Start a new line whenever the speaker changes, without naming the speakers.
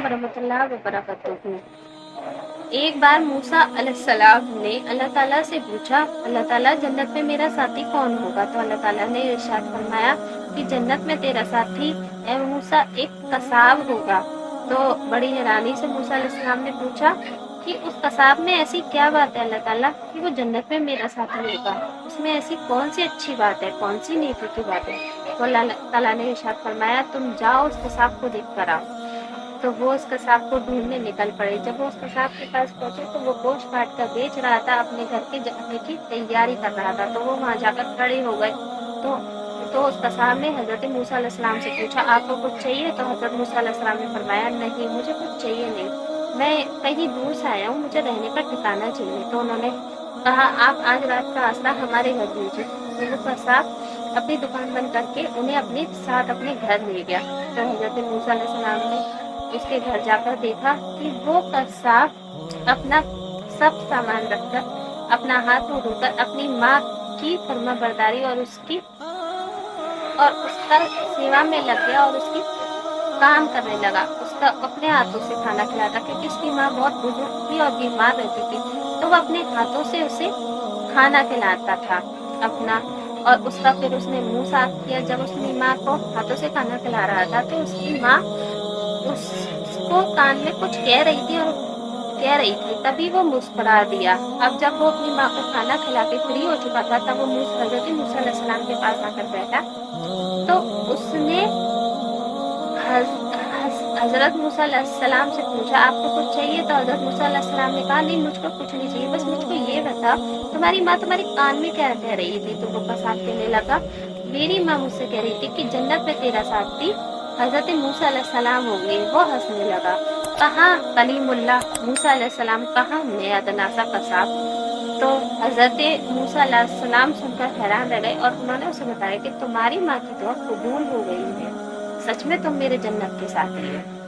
ورحمۃ اللہ وبرکاتہ۔ ایک بار موسیٰ علیہ السلام نے اللہ تعالیٰ سے پوچھا، اللہ تعالیٰ جنت میں میرا ساتھی کون ہوگا؟ تو اللہ تعالیٰ نے ارشاد فرمایا کہ جنت میں تیرا ساتھی اے موسیٰ ایک قصاب ہوگا۔ تو بڑی حیرانی سے موسیٰ علیہ السلام نے پوچھا کہ اس قصاب میں ایسی کیا بات ہے اللہ تعالیٰ کہ وہ جنت میں میرا ساتھی ہوگا؟ اس میں ایسی کون سی اچھی بات ہے، کون سی نیکی کی بات ہے؟ تو اللہ تعالیٰ نے ارشاد فرمایا تم جاؤ اس قصاب کو دیکھ کر آؤ۔ تو وہ اس قصاب کو ڈھونڈنے نکل پڑے۔ جب وہ اس قصاب کے پاس پہنچے تو وہ گوشت کاٹ کر بیچ رہا تھا، اپنے گھر کے جانے کی تیاری کر رہا تھا۔ تو وہ وہاں جا کر کھڑے ہو گئے۔ تو اس قصاب نے حضرت موسیٰ علیہ السلام سے پوچھا آپ کو کچھ چاہیے؟ تو حضرت موسیٰ علیہ السلام نے فرمایا نہیں مجھے کچھ چاہیے نہیں، میں کہیں دور سے آیا ہوں، مجھے رہنے کا ٹھکانہ چاہیے۔ تو انہوں نے کہا آپ آج رات کا آسرا ہمارے گھر دیجیے۔ تو وہ قصاب اپنی دکان بند کر کے انہیں اپنے ساتھ اپنے گھر لے گیا۔ تو حضرت موسیٰ علیہ السلام نے اس کے گھر جا کر دیکھا کہ وہ قصاب اپنا سب سامان رکھ کر اپنا ہاتھ دھو کر اپنی ماں کی فرما برداری اور اس کا سیوا میں لگ گیا اور اس کی کام کرنے لگا، اس کا اپنے ہاتھوں سے کھانا کھلاتا کیونکہ اس کی ماں بہت بزرگ تھی اور بیمار رہتی تھی۔ تو وہ اپنے ہاتھوں سے اسے کھانا کھلاتا تھا اپنا، اور اس کا پھر اس نے منہ صاف کیا۔ جب اس کی ماں کو ہاتھوں سے کھانا کھلا رہا تھا تو اس کی ماں اس کو کان میں کچھ کہہ رہی تھی تبھی وہ مسکرا دیا۔ اب جب وہ اپنی ماں کو کھانا کھلا کے فری ہو چکا تھا تب وہ حضرت موسیٰ علیہ السلام کے پاس آ کر بیٹھا۔ تو اس نے حضرت موسیٰ علیہ السلام سے پوچھا آپ کو کچھ چاہیے؟ تو حضرت موسیٰ علیہ السلام نے کہا نہیں مجھ کو کچھ نہیں چاہیے، بس مجھ کو یہ بتا تمہاری ماں تمہاری کان میں کیا کہہ رہی تھی؟ تو وہ قصاب کہنے لگا میری ماں مجھ سے کہہ رہی تھی کہ جنت میں تیرا ساتھی حضرت موسیٰ علیہ السلام ہوں گے۔ وہ ہنسنے لگا، کہاں کلیم اللہ موسیٰ علیہ السلام، کہاں میں ادنا سا قصاب؟ تو حضرت موسیٰ علیہ السلام سن کر حیران رہ گئے اور انہوں نے اسے بتایا کہ تمہاری ماں کی دعا قبول ہو گئی ہے، سچ میں تم میرے جنت کے ساتھی ہو۔